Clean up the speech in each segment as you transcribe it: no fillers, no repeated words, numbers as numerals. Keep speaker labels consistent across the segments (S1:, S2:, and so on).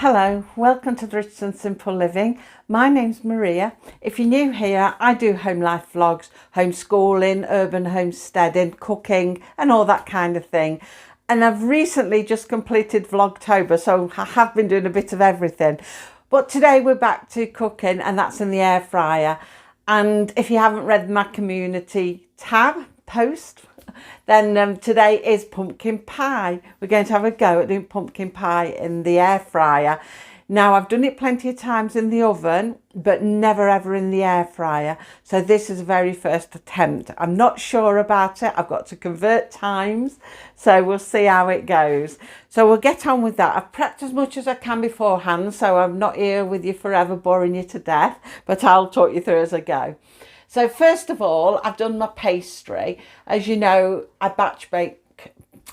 S1: Hello, welcome to the Rich and Simple Living. My name's Maria. If you're new here, I do home life vlogs, homeschooling, urban homesteading, cooking and all that kind of thing. And I've recently just completed Vlogtober, so I have been doing a bit of everything. But today we're back to cooking, and that's in the air fryer. And if you haven't read my community tab post, then today is pumpkin pie. We're going to have a go at doing pumpkin pie in the air fryer. Now, I've done it plenty of times in the oven, but never ever in the air fryer. So this is the very first attempt. I'm not sure about it. I've got to convert times, so we'll see how it goes. So we'll get on with that. I've prepped as much as I can beforehand, so I'm not here with you forever boring you to death, but I'll talk you through as I go. So first of all, I've done my pastry. As you know, I batch bake.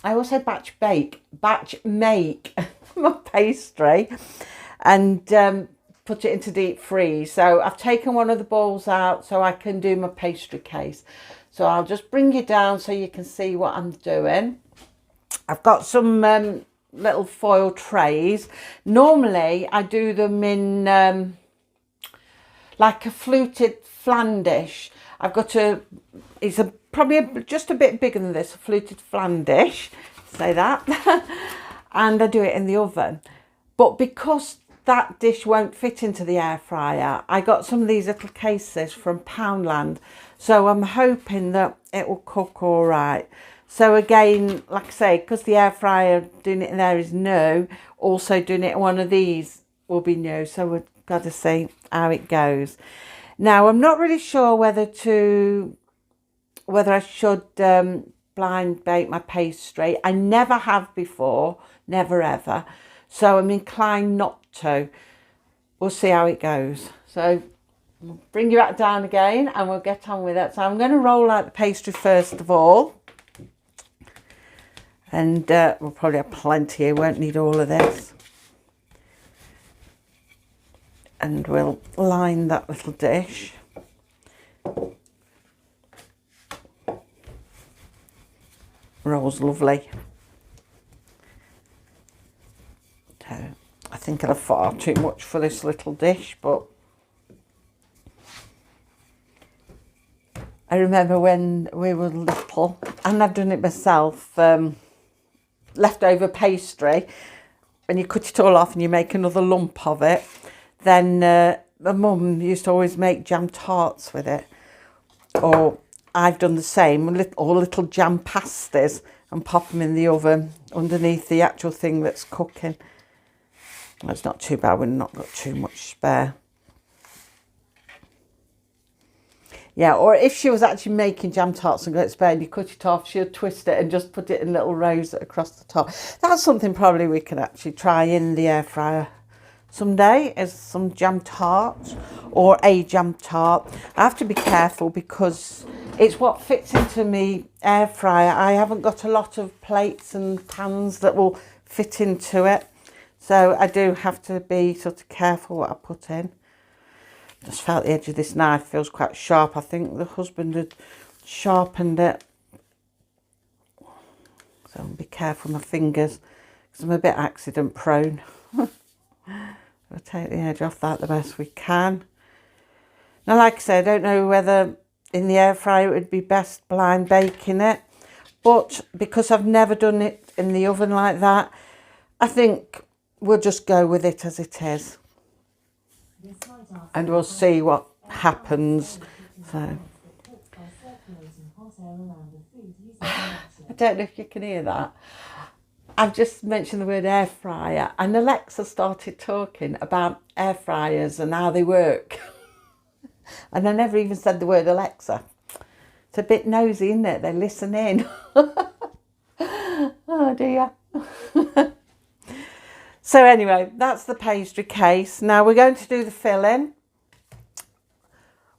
S1: I also batch make my pastry and put it into deep freeze. So I've taken one of the balls out so I can do my pastry case. So I'll just bring you down so you can see what I'm doing. I've got some little foil trays. Normally I do them in like a fluted flan dish. I've got it's probably just a bit bigger than this, a fluted flan dish, say that. And I do it in the oven. But because that dish won't fit into the air fryer, I got some of these little cases from Poundland. So I'm hoping that it will cook all right. So again, like I say, because the air fryer doing it in there is new, also doing it in one of these will be new. So we've got to see how it goes. Now, I'm not really sure whether I should blind bake my pastry. I never have before, never ever. So I'm inclined not to. We'll see how it goes. So I'll bring you back down again and we'll get on with it. So I'm going to roll out the pastry first of all. And we'll probably have plenty. Won't need all of this. And we'll line that little dish. Rolls lovely. So I think I'll have far too much for this little dish, but I remember when we were little, and I've done it myself, leftover pastry, and you cut it all off and you make another lump of it. Then my mum used to always make jam tarts with it. Or I've done the same, little jam pasties, and pop them in the oven underneath the actual thing that's cooking. It's not too bad, we've not got too much spare. Yeah, or if she was actually making jam tarts and got it spare and you cut it off, she'll twist it and just put it in little rows across the top. That's something probably we can actually try in the air fryer someday, is some jam tarts or a jam tart. I have to be careful because it's what fits into me air fryer. I haven't got a lot of plates and pans that will fit into it. So I do have to be sort of careful what I put in. Just felt the edge of this knife feels quite sharp. I think the husband had sharpened it. So be careful with my fingers because I'm a bit accident prone. We'll take the edge off that the best we can. Now, like I said, I don't know whether in the air fryer it would be best blind baking it. But because I've never done it in the oven like that, I think we'll just go with it as it is. And we'll see what happens. So I don't know if you can hear that. I've just mentioned the word air fryer and Alexa started talking about air fryers and how they work. And I never even said the word Alexa. It's a bit nosy, isn't it? They listen in. Oh dear. So anyway, that's the pastry case. Now we're going to do the filling.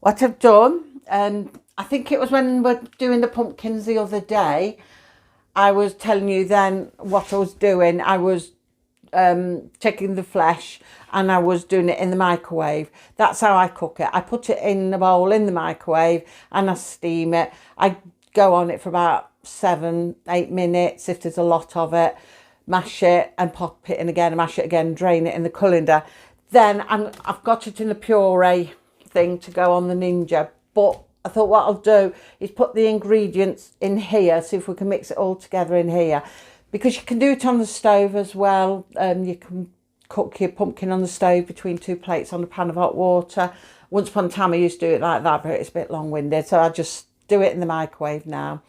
S1: What I've done, and I think it was when we were doing the pumpkins the other day, I was telling you then what I was doing. I was taking the flesh and I was doing it in the microwave. That's how I cook it. I put it in the bowl in the microwave and I steam it. I go on it for about 7-8 minutes if there's a lot of it. mash it and pop it in again and mash it again, drain it in the colander. Then I've got it in the puree thing to go on the Ninja, but I thought what I'll do is put the ingredients in here, see if we can mix it all together in here, because you can do it on the stove as well. You can cook your pumpkin on the stove between 2 plates on a pan of hot water. Once upon a time I used to do it like that, but it's a bit long-winded, so I just do it in the microwave now.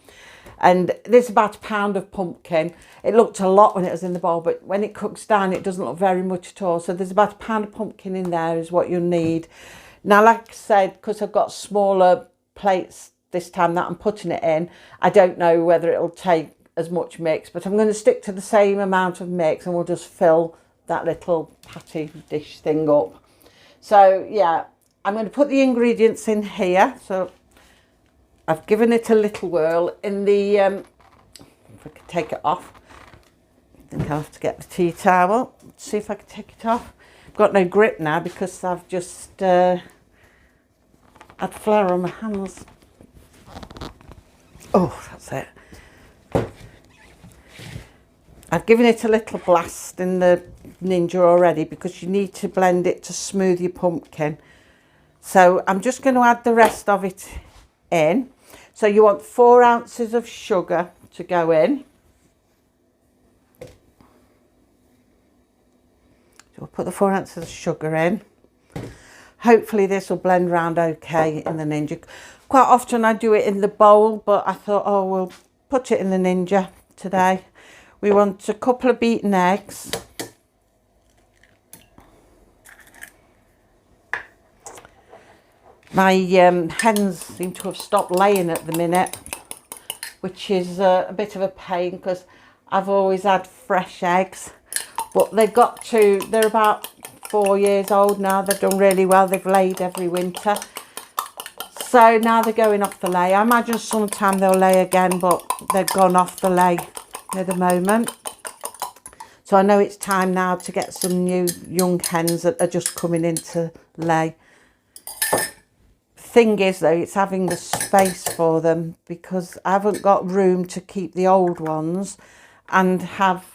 S1: And this is about £1 of pumpkin. It looked a lot when it was in the bowl, but when it cooks down it doesn't look very much at all. So there's about £1 of pumpkin in there is what you'll need. Now, like I said, because I've got smaller plates this time that I'm putting it in, I don't know whether it'll take as much mix, but I'm going to stick to the same amount of mix and we'll just fill that little patty dish thing up. So yeah, I'm going to put the ingredients in here. So I've given it a little whirl in the, if I can take it off, I think I'll have to get the tea towel, see if I can take it off. I've got no grip now because I've just had flour on my hands. Oh, that's it. I've given it a little blast in the Ninja already because you need to blend it to smooth your pumpkin. So I'm just going to add the rest of it in. So you want 4 ounces of sugar to go in. So we'll put the 4 ounces of sugar in. Hopefully this will blend round okay in the Ninja. Quite often I do it in the bowl, but I thought, oh, we'll put it in the Ninja today. We want a couple of beaten eggs. My hens seem to have stopped laying at the minute, which is a bit of a pain because I've always had fresh eggs. But they're about 4 years old now. They've done really well. They've laid every winter. So now they're going off the lay. I imagine sometime they'll lay again, but they've gone off the lay at the moment. So I know it's time now to get some new young hens that are just coming into lay. Thing is though, it's having the space for them because I haven't got room to keep the old ones and have,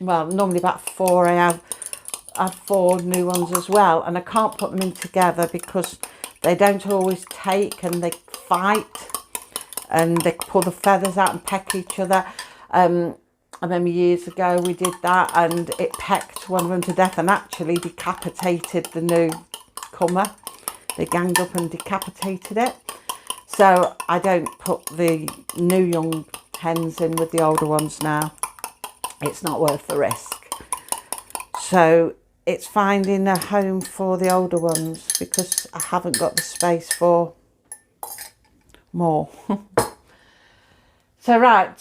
S1: well, normally about 4 I have 4 new ones as well, and I can't put them in together because they don't always take and they fight and they pull the feathers out and peck each other. I remember years ago we did that and it pecked one of them to death and actually decapitated the new comer. They ganged up and decapitated it. So I don't put the new young hens in with the older ones now. It's not worth the risk. So it's finding a home for the older ones because I haven't got the space for more. So right,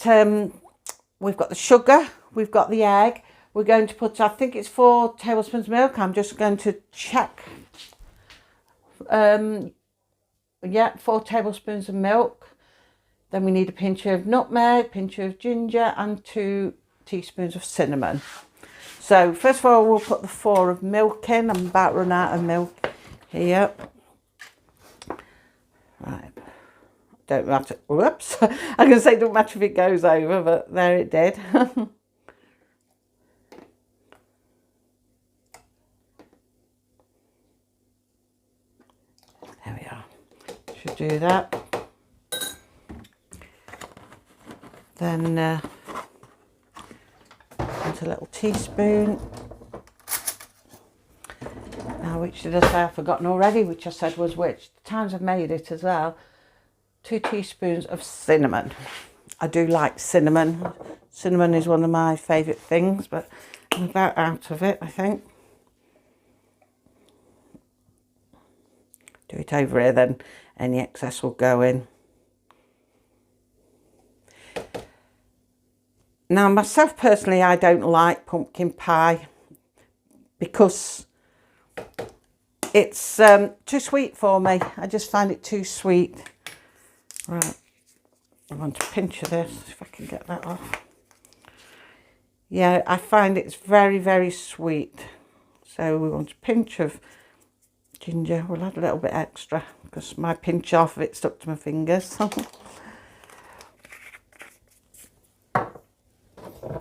S1: we've got the sugar, we've got the egg. We're going to put, I think it's 4 tablespoons of milk. I'm just going to check. Yeah, 4 tablespoons of milk. Then we need a pinch of nutmeg, pinch of ginger and 2 teaspoons of cinnamon. So first of all, we'll put the 4 of milk in. I'm about to run out of milk here. Right. Don't matter. Whoops. I'm going to say don't matter if it goes over, but there it did. There we are. Should do that. Then into a little teaspoon. Now, which did I say I've forgotten already? Which I said was which. The times I've made it as well. 2 teaspoons of cinnamon. I do like cinnamon. Cinnamon is one of my favourite things, but I'm about out of it, I think. Do it over here, then any excess will go in. Now, myself personally, I don't like pumpkin pie because it's too sweet for me. I just find it too sweet. Right, I want a pinch of this, if I can get that off. Yeah, I find it's very, very sweet. So we want a pinch of ginger. We'll add a little bit extra because my pinch off of it stuck to my fingers.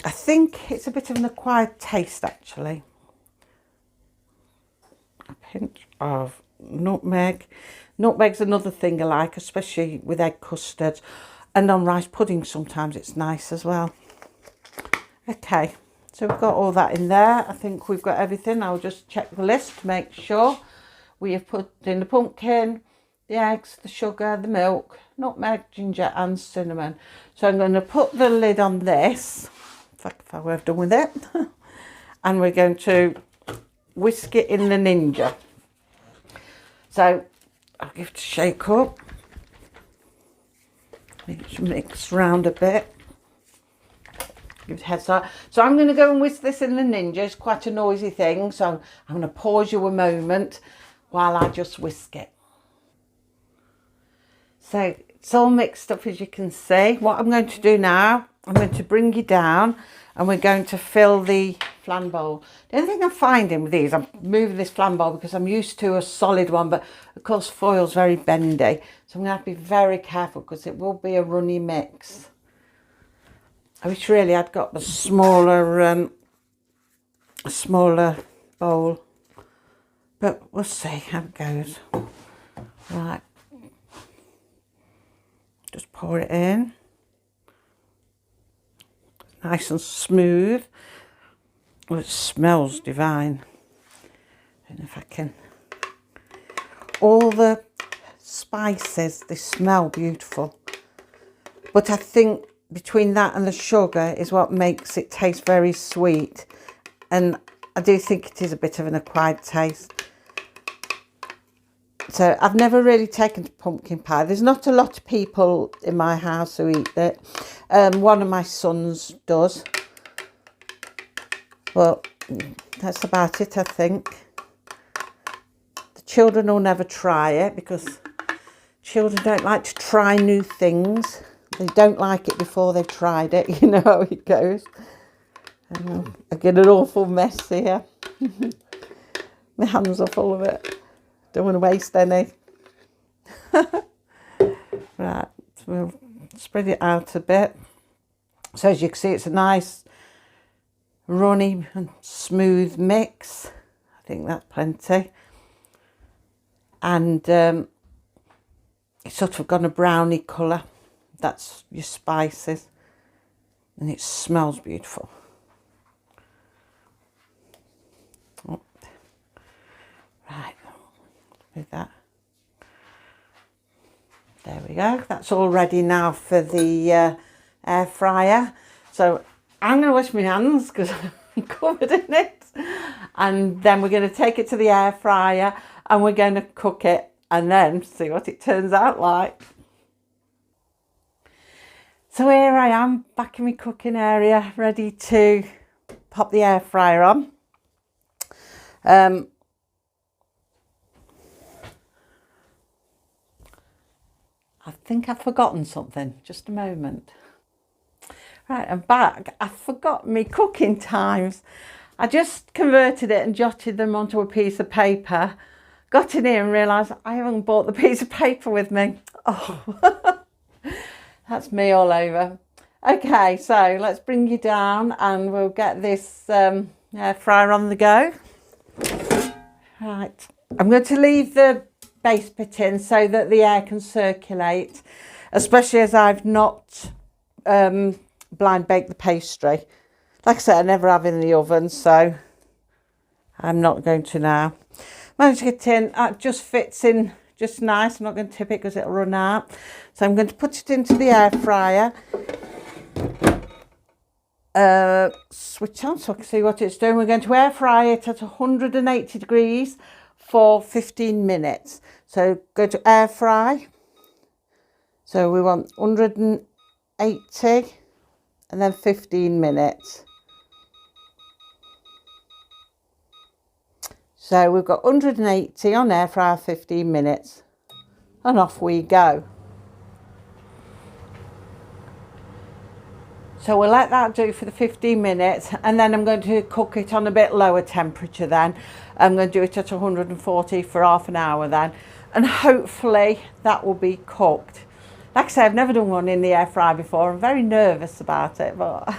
S1: I think it's a bit of an acquired taste actually. A pinch of nutmeg. Nutmeg's another thing I like, especially with egg custards, and on rice pudding sometimes it's nice as well. Okay, so we've got all that in there. I think we've got everything. I'll just check the list to make sure. We have put in the pumpkin, the eggs, the sugar, the milk, nutmeg, ginger and cinnamon. So I'm going to put the lid on this, if I were done with it, and we're going to whisk it in the Ninja. So I'll give it a shake up. Mix around a bit. Give it a head start. So I'm going to go and whisk this in the Ninja. It's quite a noisy thing, so I'm going to pause you a moment while I just whisk it. So it's all mixed up, as you can see. What I'm going to do now, I'm going to bring you down and we're going to fill the flan bowl. The only thing I'm finding with these, I'm moving this flan bowl because I'm used to a solid one, but of course foil's very bendy. So I'm going to have to be very careful because it will be a runny mix. I wish really I'd got the smaller bowl, but we'll see how it goes. Right, just pour it in. Nice and smooth. Oh, it smells divine. I don't know if I can. All the spices, they smell beautiful. But I think between that and the sugar is what makes it taste very sweet. And I do think it is a bit of an acquired taste. So I've never really taken to pumpkin pie. There's not a lot of people in my house who eat it. One of my sons does. Well, that's about it, I think. The children will never try it because children don't like to try new things. They don't like it before they've tried it. You know how it goes. I get an awful mess here. My hands are full of it. Don't want to waste any. Right, so we'll spread it out a bit. So as you can see, it's a nice runny and smooth mix. I think that's plenty. And it's sort of got a browny colour. That's your spices. And it smells beautiful. Oh. Right, with that. There we go. That's all ready now for the air fryer. So I'm going to wash my hands because I'm covered in it. And then we're going to take it to the air fryer and we're going to cook it and then see what it turns out like. So here I am back in my cooking area, ready to pop the air fryer on. I think I've forgotten something. Just a moment. Right, I'm back. I forgot my cooking times. I just converted it and jotted them onto a piece of paper. Got in here and realised I haven't brought the piece of paper with me. Oh, that's me all over. Okay, so let's bring you down and we'll get this air fryer on the go. Right, I'm going to leave the base bit in so that the air can circulate, especially as I've not blind baked the pastry. Like I said, I never have in the oven, so I'm not going to now. Managed to get in, it just fits in just nice. I'm not going to tip it because it'll run out. So I'm going to put it into the air fryer. Switch on so I can see what it's doing. We're going to air fry it at 180 degrees for 15 minutes. So go to air fry. So we want 180 and then 15 minutes. So we've got 180 on air fryer, 15 minutes, and off we go. So we'll let that do for the 15 minutes, and then I'm going to cook it on a bit lower temperature then. I'm going to do it at 140 for half an hour then, and hopefully that will be cooked. Like I say, I've never done one in the air fryer before. I'm very nervous about it, but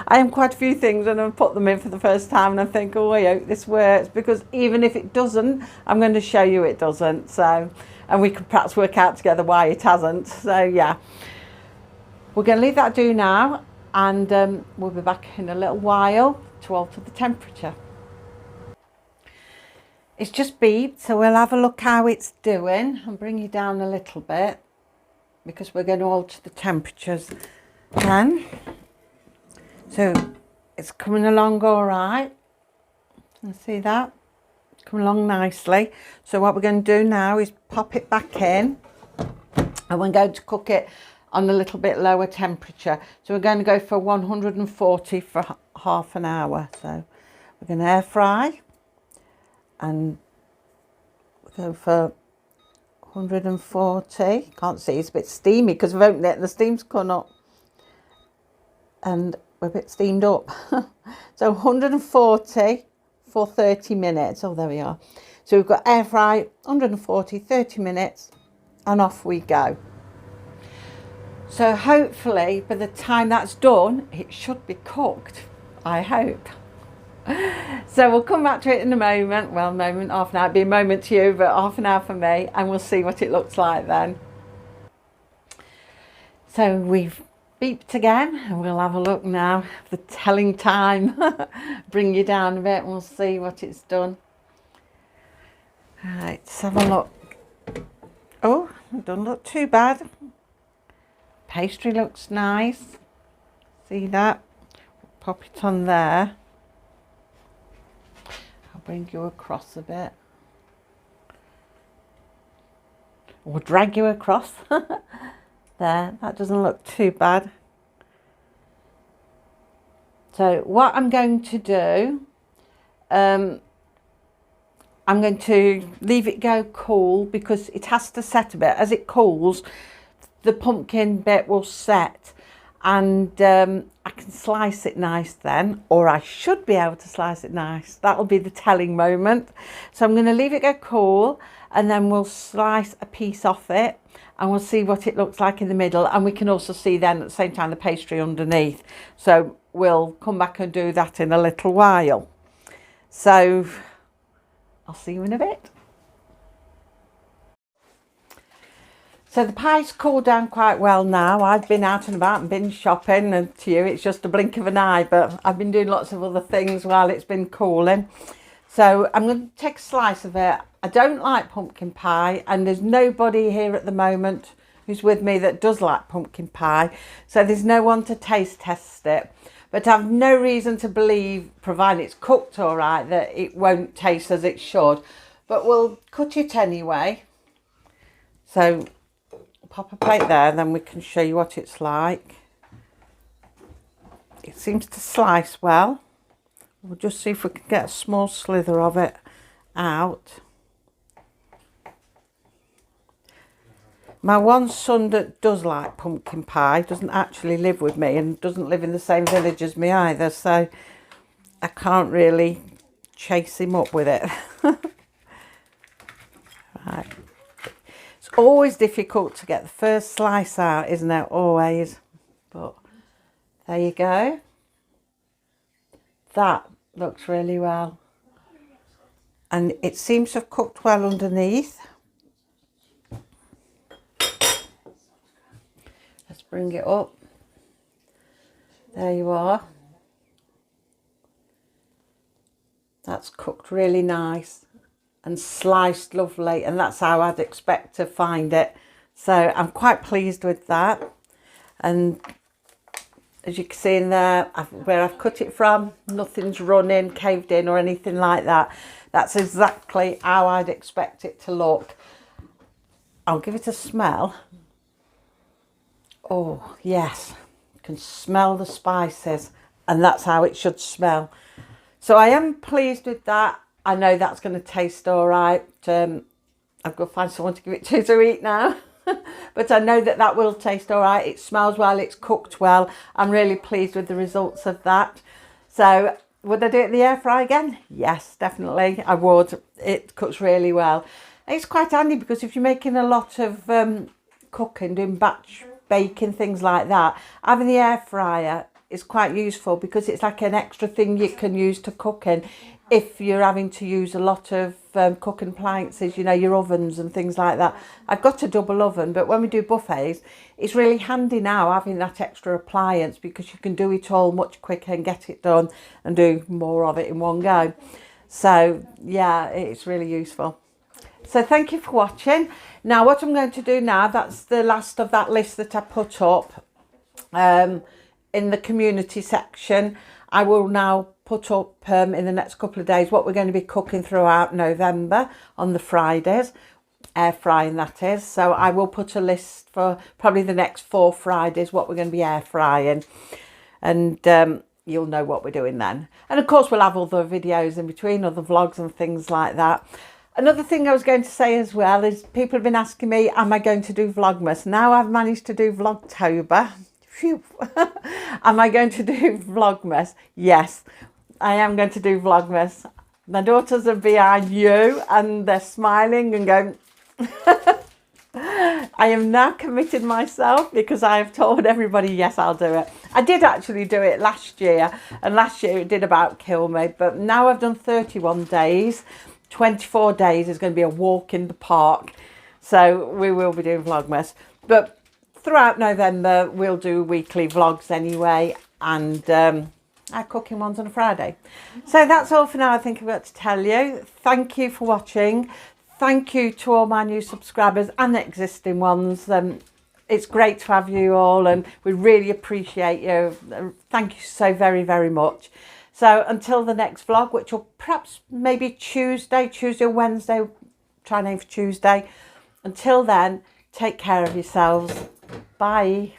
S1: I am quite a few things and I put them in for the first time and I think, oh, I hope this works, because even if it doesn't, I'm going to show you it doesn't. So, and we could perhaps work out together why it hasn't. So yeah, we're going to leave that do now, and we'll be back in a little while to alter the temperature. It's just beeped, so we'll have a look how it's doing and bring you down a little bit, because we're going to alter the temperatures then. So it's coming along all right. You see that? Coming along nicely. So what we're going to do now is pop it back in, and we're going to cook it on a little bit lower temperature. So we're going to go for 140 for half an hour. So we're going to air fry, and we'll go for 140. Can't see, it's a bit steamy because I've opened it and the steam's come up. And we're a bit steamed up. So 140 for 30 minutes. Oh, there we are. So we've got air fry, 140, 30 minutes, and off we go. So hopefully by the time that's done, it should be cooked, I hope. So we'll come back to it in a moment. Well, half an hour. It'll be a moment to you, but half an hour for me, and we'll see what it looks like then. So we've beeped again, and we'll have a look now. The telling time. Bring you down a bit and we'll see what it's done. Right, let's have a look. Oh, it doesn't look too bad. Pastry looks nice. See that? Pop it on there. I'll bring you across a bit. Or drag you across. There, that doesn't look too bad. So what I'm going to do, I'm going to leave it go cool, because it has to set a bit. As it cools, the pumpkin bit will set, and I can slice it nice then, or I should be able to slice it nice. That'll be the telling moment. So I'm going to leave it go cool, and then we'll slice a piece off it, and we'll see what it looks like in the middle, and we can also see then at the same time the pastry underneath. So we'll come back and do that in a little while. So I'll see you in a bit. So the pie's cooled down quite well now. I've been out and about and been shopping, and to you it's just a blink of an eye, but I've been doing lots of other things while it's been cooling. So I'm going to take a slice of it. I don't like pumpkin pie, and there's nobody here at the moment who's with me that does like pumpkin pie. So there's no one to taste test it. But I've no reason to believe, provided it's cooked all right, that it won't taste as it should. But we'll cut it anyway. So pop a plate there, and then we can show you what it's like. It seems to slice well. We'll just see if we can get a small slither of it out. My one son that does like pumpkin pie doesn't actually live with me, and doesn't live in the same village as me either, so I can't really chase him up with it. Right. It's always difficult to get the first slice out, isn't it? Always. But there you go. That looks really well. And it seems to have cooked well underneath. Let's bring it up. There you are. That's cooked really nice and sliced lovely, and that's how I'd expect to find it. So I'm quite pleased with that. And as you can see in there, where I've cut it from, nothing's running, caved in or anything like that. That's exactly how I'd expect it to look. I'll give it a smell. Oh, yes. You can smell the spices, and that's how it should smell. So I am pleased with that. I know that's going to taste all right. I've got to find someone to give it to eat now. But I know that that will taste all right. It smells well, it's cooked well. I'm really pleased with the results of that. So would I do it in the air fry again? Yes, definitely I would. It cooks really well. It's quite handy, because if you're making a lot of cooking, doing batch baking, things like that, having the air fryer is quite useful because it's like an extra thing you can use to cook in if you're having to use a lot of cooking appliances, you know, your ovens and things like that. I've got a double oven, but when we do buffets, it's really handy now having that extra appliance because you can do it all much quicker and get it done and do more of it in one go. So yeah, it's really useful. So thank you for watching. Now what I'm going to do now, that's the last of that list that I put up in the community section. I will now put up in the next couple of days what we're going to be cooking throughout November on the Fridays, air frying that is. So I will put a list for probably the next 4 Fridays what we're going to be air frying, and you'll know what we're doing then. And of course we'll have other videos in between, other vlogs and things like that. Another thing I was going to say as well is people have been asking me, am I going to do Vlogmas? Now I've managed to do Vlogtober. Phew. Am I going to do Vlogmas? Yes, I am going to do Vlogmas. My daughters are behind you and they're smiling and going, I am now committed myself because I have told everybody, yes, I'll do it. I did actually do it last year, and last year it did about kill me, but now I've done 31 days. 24 days is going to be a walk in the park. So we will be doing Vlogmas. But throughout November, we'll do weekly vlogs anyway, and our cooking ones on a Friday. So that's all for now, I think I've got to tell you. Thank you for watching. Thank you to all my new subscribers and the existing ones. It's great to have you all, and we really appreciate you. Thank you so very, very much. So until the next vlog, which will perhaps maybe Tuesday or Wednesday, try and aim for Tuesday. Until then, take care of yourselves. Bye.